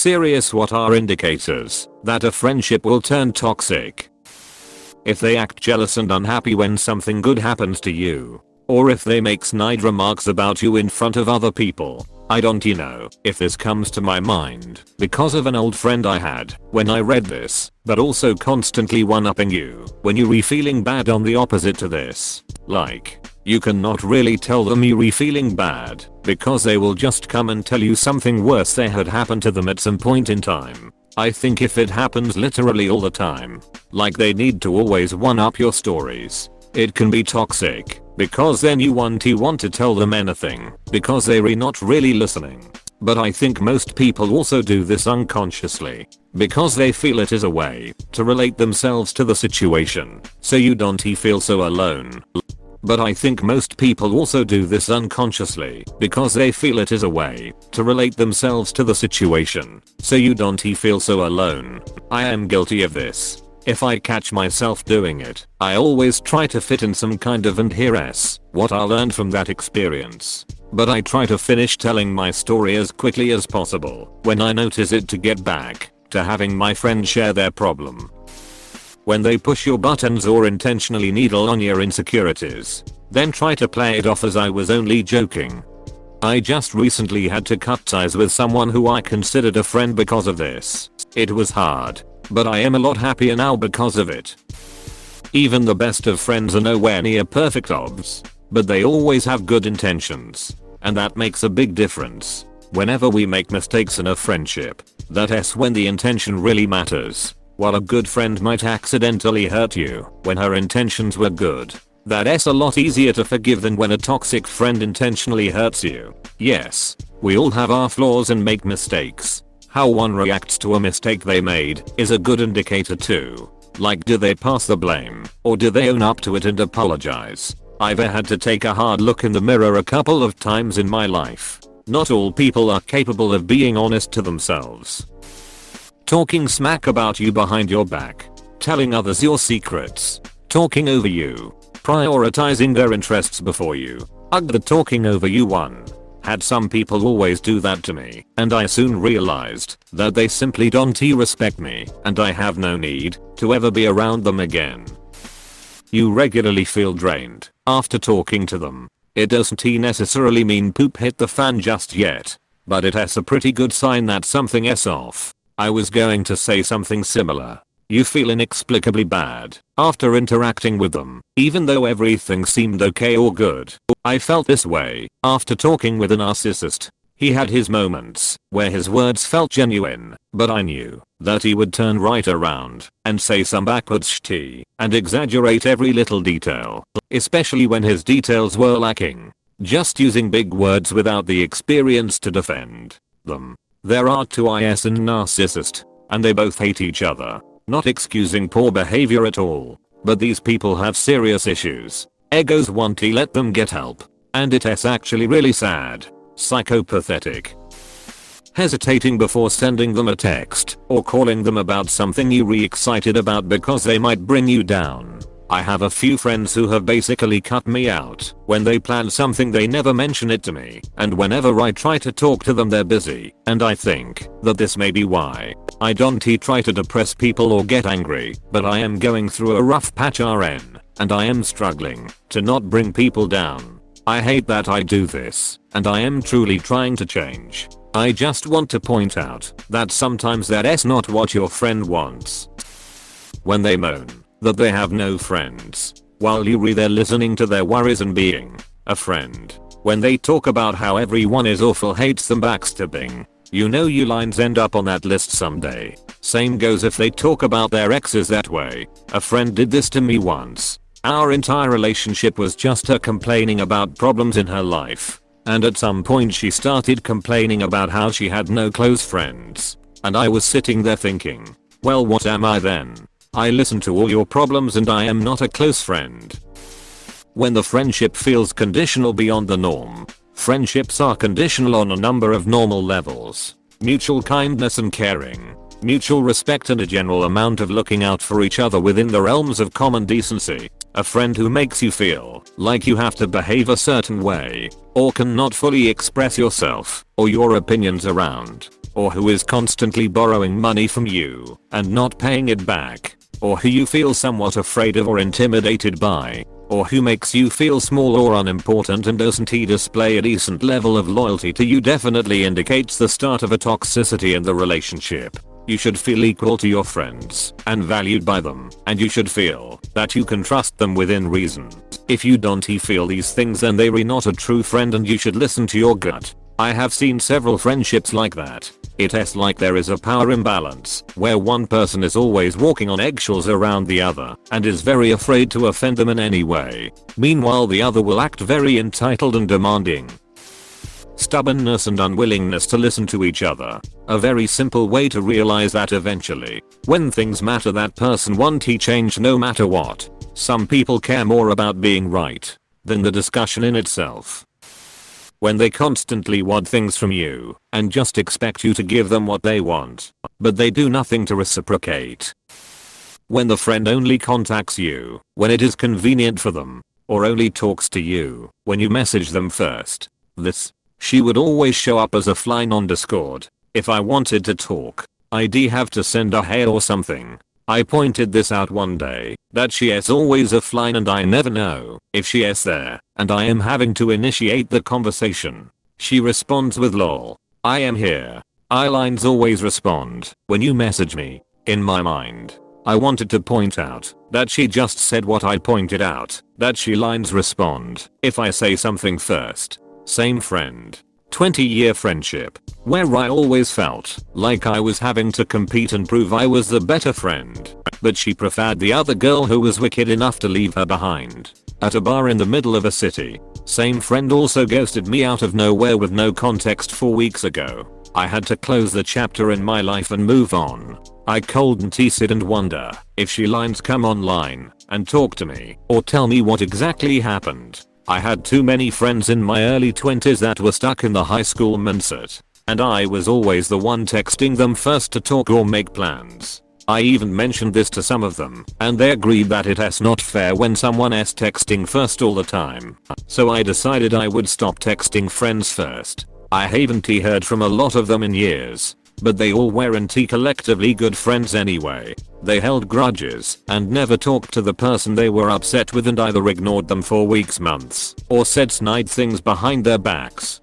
Serious, what are indicators that a friendship will turn toxic? If they act jealous and unhappy when something good happens to you. Or if they make snide remarks about you in front of other people. I don't know if this comes to my mind because of an old friend I had when I read this, but also constantly one-upping you when you're feeling bad on the opposite to this. Like, you cannot really tell them you're feeling bad because they will just come and tell you something worse they had happened to them at some point in time. I think if it happens literally all the time, like they need to always one-up your stories, it can be toxic because then you want to tell them anything because they're not really listening. But I think most people also do this unconsciously because they feel it is a way to relate themselves to the situation so you don't feel so alone. But I think most people also do this unconsciously because they feel it is a way to relate themselves to the situation so you don't feel so alone. I am guilty of this. If I catch myself doing it, I always try to fit in some kind of and here's what I learned from that experience. But I try to finish telling my story as quickly as possible when I notice it to get back to having my friend share their problem. When they push your buttons or intentionally needle on your insecurities, then try to play it off as I was only joking. I just recently had to cut ties with someone who I considered a friend because of this. It was hard, but I am a lot happier now because of it. Even the best of friends are nowhere near perfect obs, but they always have good intentions, and that makes a big difference. Whenever we make mistakes in a friendship, that's when the intention really matters. While a good friend might accidentally hurt you when her intentions were good, that's a lot easier to forgive than when a toxic friend intentionally hurts you. Yes, we all have our flaws and make mistakes. How one reacts to a mistake they made is a good indicator too. Like, do they pass the blame or do they own up to it and apologize? I've had to take a hard look in the mirror a couple of times in my life. Not all people are capable of being honest to themselves. Talking smack about you behind your back, telling others your secrets, talking over you, prioritizing their interests before you. Ugh, the talking over you one. Had some people always do that to me, and I soon realized that they simply don't respect me, and I have no need to ever be around them again. You regularly feel drained after talking to them. It doesn't necessarily mean poop hit the fan just yet, but it has a pretty good sign that something's off. I was going to say something similar. You feel inexplicably bad after interacting with them, even though everything seemed okay or good. I felt this way after talking with a narcissist. He had his moments where his words felt genuine, but I knew that he would turn right around and say some backwards shit and exaggerate every little detail, especially when his details were lacking. Just using big words without the experience to defend them. There are two IS and narcissist, and they both hate each other. Not excusing poor behavior at all, but these people have serious issues. Egos want to let them get help, and it's actually really sad. Psychopathetic. Hesitating before sending them a text or calling them about something you're excited about because they might bring you down. I have a few friends who have basically cut me out when they plan something. They never mention it to me, and whenever I try to talk to them they're busy, and I think that this may be why. I don't try to depress people or get angry, but I am going through a rough patch RN, and I am struggling to not bring people down. I hate that I do this, and I am truly trying to change. I just want to point out that sometimes that's not what your friend wants. When they moan that they have no friends, while you're there listening to their worries and being a friend. When they talk about how everyone is awful, hates them, backstabbing, you know your lines end up on that list someday. Same goes if they talk about their exes that way. A friend did this to me once. Our entire relationship was just her complaining about problems in her life, and at some point she started complaining about how she had no close friends. And I was sitting there thinking, well, what am I then? I listen to all your problems and I am not a close friend. When the friendship feels conditional beyond the norm. Friendships are conditional on a number of normal levels. Mutual kindness and caring, mutual respect, and a general amount of looking out for each other within the realms of common decency. A friend who makes you feel like you have to behave a certain way, or cannot fully express yourself or your opinions around. or who is constantly borrowing money from you and not paying it back, or who you feel somewhat afraid of or intimidated by, or who makes you feel small or unimportant and doesn't display a decent level of loyalty to you, definitely indicates the start of a toxicity in the relationship. You should feel equal to your friends and valued by them, and you should feel that you can trust them within reason. If you don't feel these things, then they're not a true friend and you should listen to your gut. I have seen several friendships like that. It's like there is a power imbalance where one person is always walking on eggshells around the other and is very afraid to offend them in any way. Meanwhile, the other will act very entitled and demanding. Stubbornness and unwillingness to listen to each other. A very simple way to realize that eventually, when things matter, that person won't change no matter what. Some people care more about being right than the discussion in itself. When they constantly want things from you and just expect you to give them what they want, but they do nothing to reciprocate. When the friend only contacts you when it is convenient for them, or only talks to you when you message them first. She would always show up as a fly on Discord. If I wanted to talk, I'd have to send a hey or something. I pointed this out one day, that she is always offline and I never know if she is there, and I am having to initiate the conversation. She responds with lol. I am here. I lines always respond when you message me. In my mind, I wanted to point out that she just said what I pointed out, that she lines respond if I say something first. Same friend. 20-year friendship, where I always felt like I was having to compete and prove I was the better friend, but she preferred the other girl who was wicked enough to leave her behind at a bar in the middle of a city. Same friend also ghosted me out of nowhere with no context 4 weeks ago. I had to close the chapter in my life and move on. I couldn't sit and wonder if she lines come online and talk to me or tell me what exactly happened. I had too many friends in my early 20s that were stuck in the high school mindset, and I was always the one texting them first to talk or make plans. I even mentioned this to some of them, and they agreed that it is not fair when someone is texting first all the time. So I decided I would stop texting friends first. I haven't heard from a lot of them in years, but they all weren't collectively good friends anyway. They held grudges and never talked to the person they were upset with and either ignored them for weeks, months, or said snide things behind their backs.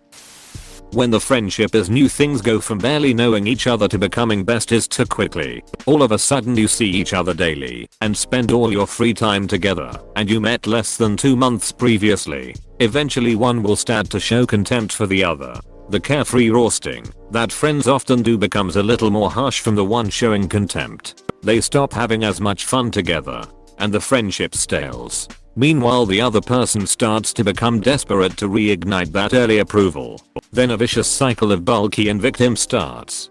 When the friendship is new, things go from barely knowing each other to becoming besties too quickly. All of a sudden you see each other daily and spend all your free time together, and you met less than 2 months previously. Eventually one will start to show contempt for the other. The carefree roasting that friends often do becomes a little more harsh from the one showing contempt. They stop having as much fun together, and the friendship stales. Meanwhile, the other person starts to become desperate to reignite that early approval. Then a vicious cycle of bulky and victim starts.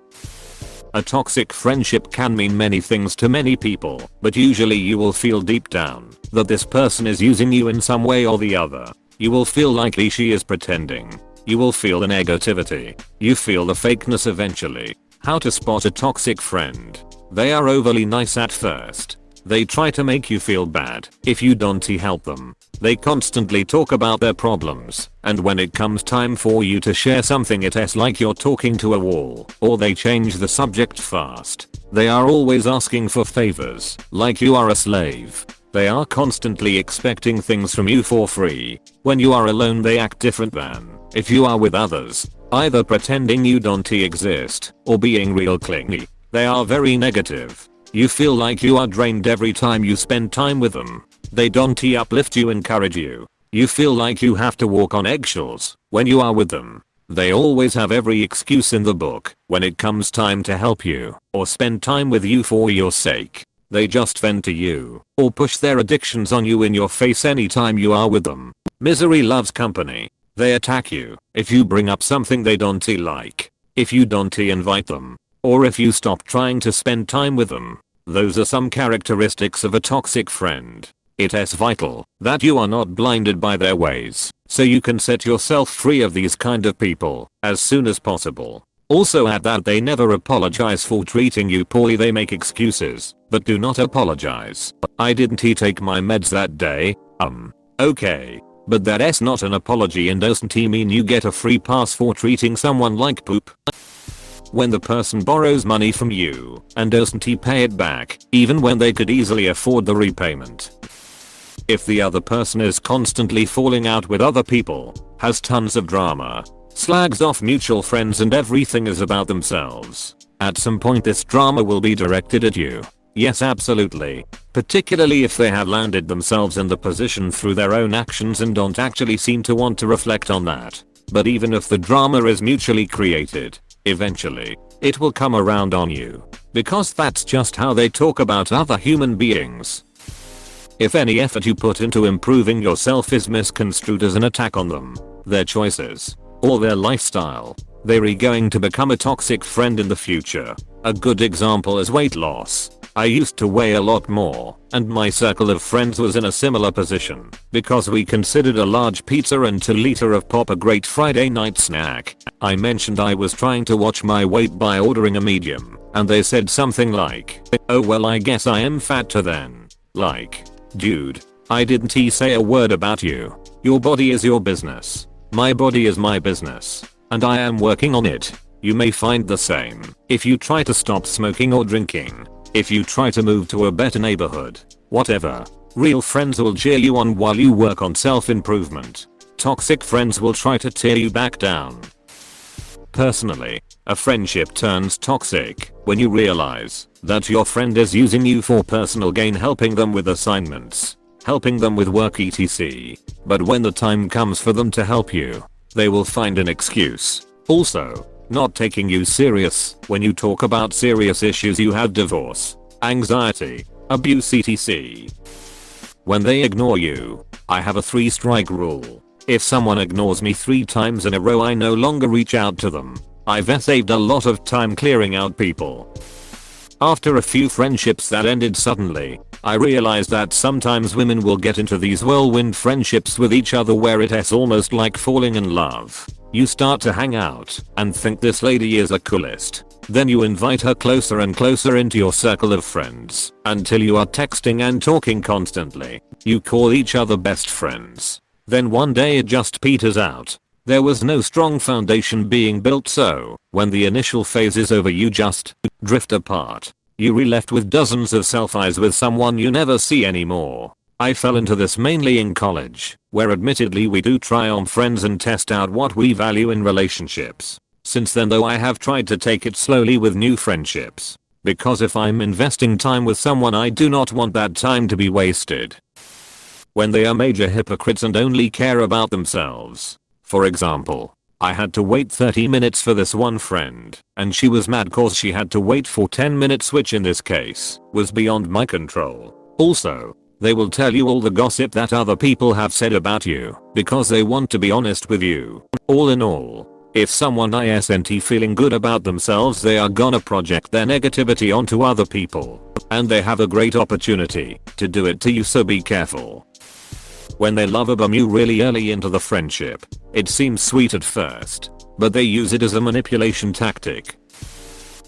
A toxic friendship can mean many things to many people, but usually you will feel deep down that this person is using you in some way or the other. You will feel like she is pretending. You will feel the negativity. You feel the fakeness eventually. How to spot a toxic friend. They are overly nice at first. They try to make you feel bad if you don't help them. They constantly talk about their problems, and when it comes time for you to share something, it is like you're talking to a wall, or they change the subject fast. They are always asking for favors, like you are a slave. They are constantly expecting things from you for free. When you are alone, they act different than if you are with others, either pretending you don't exist or being real clingy. They are very negative. You feel like you are drained every time you spend time with them. They don't uplift you, encourage you. You feel like you have to walk on eggshells when you are with them. They always have every excuse in the book when it comes time to help you or spend time with you for your sake. They just vent to you or push their addictions on you in your face anytime you are with them. Misery loves company. They attack you if you bring up something they don't like, if you don't invite them, or if you stop trying to spend time with them. Those are some characteristics of a toxic friend. It is vital that you are not blinded by their ways, so you can set yourself free of these kind of people as soon as possible. Also add that they never apologize for treating you poorly. They make excuses, but do not apologize. I didn't take my meds that day. Okay. But that is not an apology and doesn't mean you get a free pass for treating someone like poop. When the person borrows money from you and doesn't pay it back, even when they could easily afford the repayment. If the other person is constantly falling out with other people, has tons of drama, slags off mutual friends and everything is about themselves, at some point this drama will be directed at you. Yes, absolutely. Particularly if they have landed themselves in the position through their own actions and don't actually seem to want to reflect on that. But even if the drama is mutually created, eventually, it will come around on you. Because that's just how they talk about other human beings. If any effort you put into improving yourself is misconstrued as an attack on them, their choices, or their lifestyle, they're going to become a toxic friend in the future. A good example is weight loss. I used to weigh a lot more, and my circle of friends was in a similar position, because we considered a large pizza and 2 liter of pop a great Friday night snack. I mentioned I was trying to watch my weight by ordering a medium, and they said something like, "Oh well, I guess I am fatter then." Like, dude, I didn't say a word about you. Your body is your business. My body is my business, and I am working on it. You may find the same if you try to stop smoking or drinking. If you try to move to a better neighborhood, whatever. Real friends will cheer you on while you work on self-improvement. Toxic friends will try to tear you back down. Personally, a friendship turns toxic when you realize that your friend is using you for personal gain, helping them with assignments, helping them with work etc. But when the time comes for them to help you, they will find an excuse. Also, not taking you serious when you talk about serious issues you have: divorce, anxiety, abuse etc. When they ignore you, I have a 3-strike rule. If someone ignores me 3 times in a row, I no longer reach out to them. I've saved a lot of time clearing out people. After a few friendships that ended suddenly, I realized that sometimes women will get into these whirlwind friendships with each other where it's almost like falling in love. You start to hang out and think this lady is the coolest. Then you invite her closer and closer into your circle of friends until you are texting and talking constantly. You call each other best friends. Then one day it just peters out. There was no strong foundation being built, so when the initial phase is over you just drift apart. You're left with dozens of selfies with someone you never see anymore. I fell into this mainly in college, where admittedly we do try on friends and test out what we value in relationships. Since then though, I have tried to take it slowly with new friendships. Because if I'm investing time with someone, I do not want that time to be wasted. When they are major hypocrites and only care about themselves. For example, I had to wait 30 minutes for this one friend, and she was mad cause she had to wait for 10 minutes, which in this case was beyond my control. Also, they will tell you all the gossip that other people have said about you because they want to be honest with you. All in all, if someone isn't feeling good about themselves, they are gonna project their negativity onto other people, and they have a great opportunity to do it to you, so be careful. When they love bomb you really early into the friendship, it seems sweet at first, but they use it as a manipulation tactic.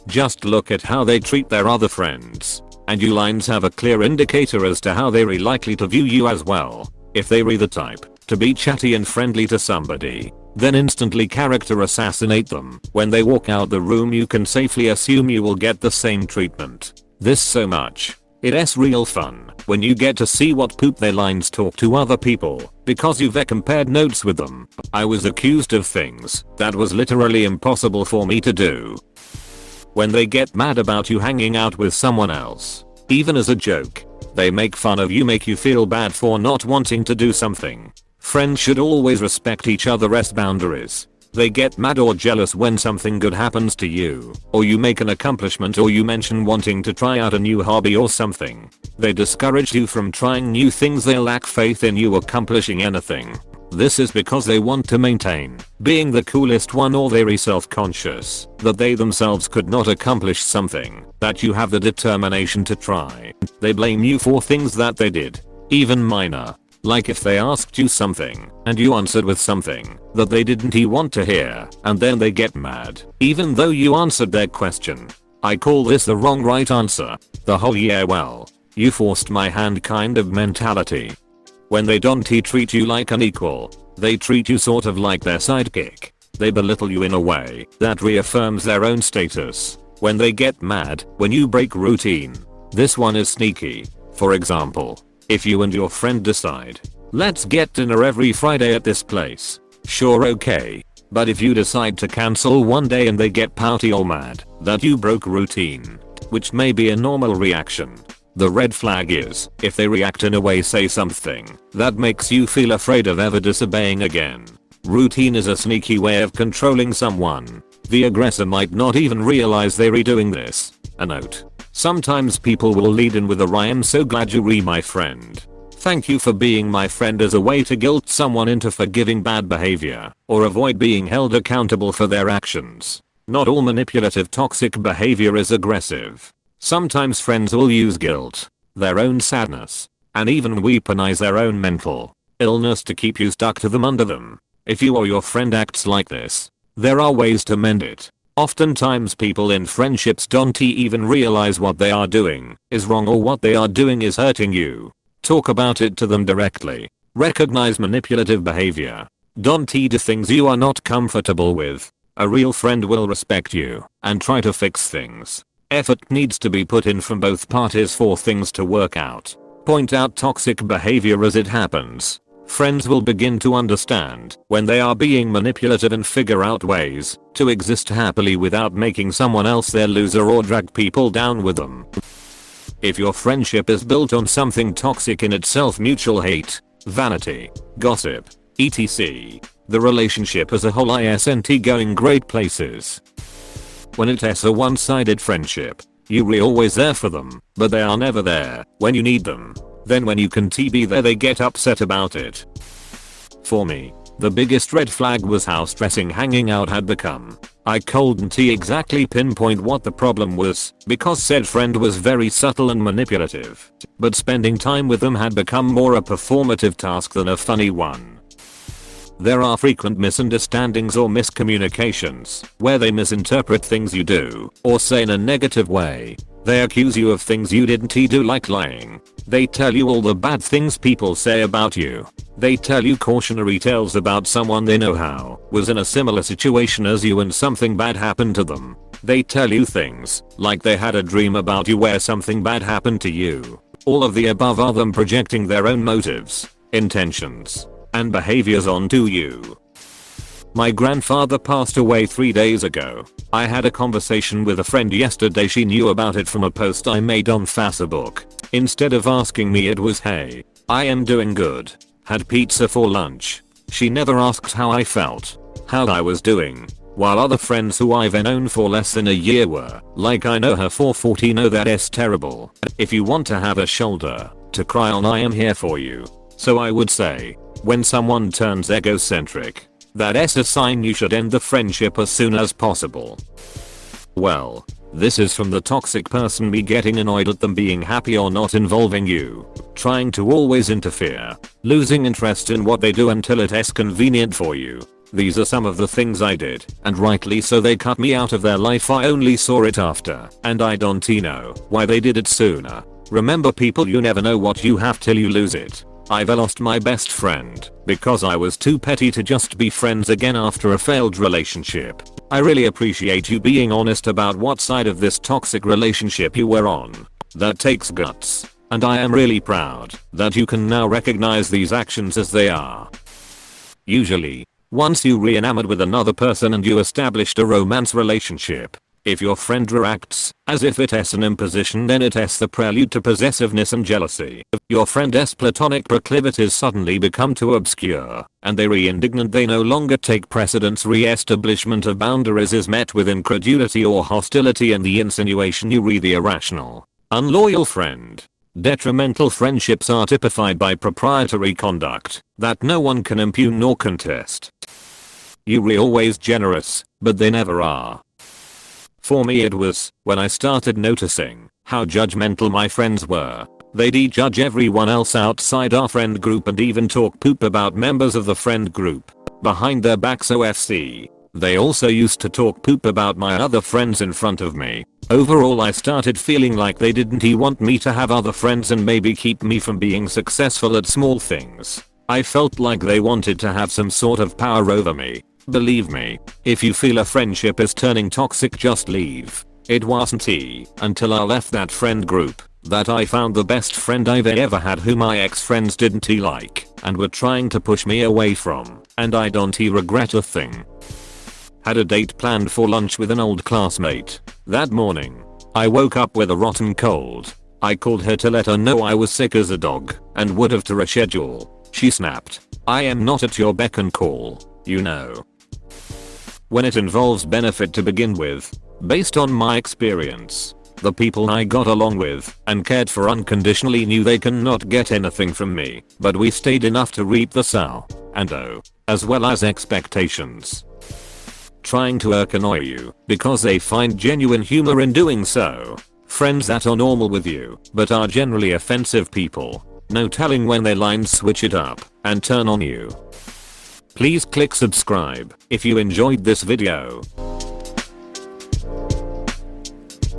Just look at how they treat their other friends, and you lines have a clear indicator as to how they're likely to view you as well. If they're the type to be chatty and friendly to somebody, then instantly character assassinate them. When they walk out the room, you can safely assume you will get the same treatment. This so much. It's real fun when you get to see what poop their lines talk to other people because you've compared notes with them. I was accused of things that was literally impossible for me to do. When they get mad about you hanging out with someone else, even as a joke, they make fun of you, make you feel bad for not wanting to do something. Friends should always respect each other's boundaries. They get mad or jealous when something good happens to you, or you make an accomplishment, or you mention wanting to try out a new hobby or something. They discourage you from trying new things. They lack faith in you accomplishing anything. This is because they want to maintain being the coolest one, or they're self-conscious that they themselves could not accomplish something that you have the determination to try. They blame you for things that they did, even minor. Like if they asked you something and you answered with something that they didn't want to hear, and then they get mad even though you answered their question. I call this the wrong right answer. The whole "yeah well, you forced my hand" kind of mentality. When they don't treat you like an equal, they treat you sort of like their sidekick. They belittle you in a way that reaffirms their own status. When they get mad when you break routine. This one is sneaky. For example, if you and your friend decide, let's get dinner every Friday at this place. Sure, okay. But if you decide to cancel one day and they get pouty or mad that you broke routine, which may be a normal reaction, the red flag is if they react in a way, say something that makes you feel afraid of ever disobeying again. Routine is a sneaky way of controlling someone. The aggressor might not even realize they're doing this. A note. Sometimes people will lead in with I am so glad you re my friend. Thank you for being my friend as a way to guilt someone into forgiving bad behavior or avoid being held accountable for their actions. Not all manipulative toxic behavior is aggressive. Sometimes friends will use guilt, their own sadness, and even weaponize their own mental illness to keep you stuck to them under them. If you or your friend acts like this, there are ways to mend it. Oftentimes people in friendships don't even realize what they are doing is wrong or what they are doing is hurting you. Talk about it to them directly. Recognize manipulative behavior. Don't do things you are not comfortable with. A real friend will respect you and try to fix things. Effort needs to be put in from both parties for things to work out. Point out toxic behavior as it happens. Friends will begin to understand when they are being manipulative and figure out ways to exist happily without making someone else their loser or drag people down with them. If your friendship is built on something toxic in itself, mutual hate, vanity, gossip, etc., the relationship as a whole isn't going great places. When it's a one-sided friendship, you're always there for them, but they are never there when you need them. Then when you can be there, they get upset about it. For me, the biggest red flag was how stressing hanging out had become. I couldn't exactly pinpoint what the problem was because said friend was very subtle and manipulative, but spending time with them had become more a performative task than a funny one. There are frequent misunderstandings or miscommunications where they misinterpret things you do or say in a negative way. They accuse you of things you didn't do, like lying. They tell you all the bad things people say about you. They tell you cautionary tales about someone they know how was in a similar situation as you and something bad happened to them. They tell you things like they had a dream about you where something bad happened to you. All of the above are them projecting their own motives, intentions, and behaviors onto you. My grandfather passed away 3 days ago. I had a conversation with a friend yesterday. She knew about it from a post I made on Facebook. Instead of asking me, it was, "Hey, I am doing good. Had pizza for lunch." She never asked how I felt, how I was doing. While other friends who I've known for less than a year were like, "I know her for 40, no that's terrible. If you want to have a shoulder to cry on, I am here for you." So I would say, when someone turns egocentric, that's a sign you should end the friendship as soon as possible. Well, this is from the toxic person, me getting annoyed at them being happy or not involving you, trying to always interfere, losing interest in what they do until it's convenient for you. These are some of the things I did, and rightly so. They cut me out of their life. I only saw it after, and I don't know why they did it sooner. Remember people, you never know what you have till you lose it. I've lost my best friend because I was too petty to just be friends again after a failed relationship. I really appreciate you being honest about what side of this toxic relationship you were on. That takes guts, and I am really proud that you can now recognize these actions as they are. Usually, once you re-enamored with another person and you established a romance relationship, if your friend reacts as if it's an imposition, then it's the prelude to possessiveness and jealousy. Your friend's platonic proclivities suddenly become too obscure, and they re-indignant. They no longer take precedence. Re-establishment of boundaries is met with incredulity or hostility, and the insinuation you re the irrational, unloyal friend. Detrimental friendships are typified by proprietary conduct that no one can impugn nor contest. You re always generous, but they never are. For me it was when I started noticing how judgmental my friends were. They'd judge everyone else outside our friend group and even talk poop about members of the friend group behind their backs. OFC. They also used to talk poop about my other friends in front of me. Overall, I started feeling like they didn't want me to have other friends and maybe keep me from being successful at small things. I felt like they wanted to have some sort of power over me. Believe me, if you feel a friendship is turning toxic, just leave. It wasn't until I left that friend group that I found the best friend I've ever had, who my ex-friends didn't like and were trying to push me away from, and I don't regret a thing. Had a date planned for lunch with an old classmate. That morning, I woke up with a rotten cold. I called her to let her know I was sick as a dog and would have to reschedule. She snapped, "I am not at your beck and call, you know." When it involves benefit to begin with, based on my experience, the people I got along with and cared for unconditionally knew they cannot get anything from me, but we stayed enough to reap the sow and owe, as well as expectations. Trying to annoy you because they find genuine humor in doing so. Friends that are normal with you but are generally offensive people. No telling when they line switch it up and turn on you. Please click subscribe if you enjoyed this video.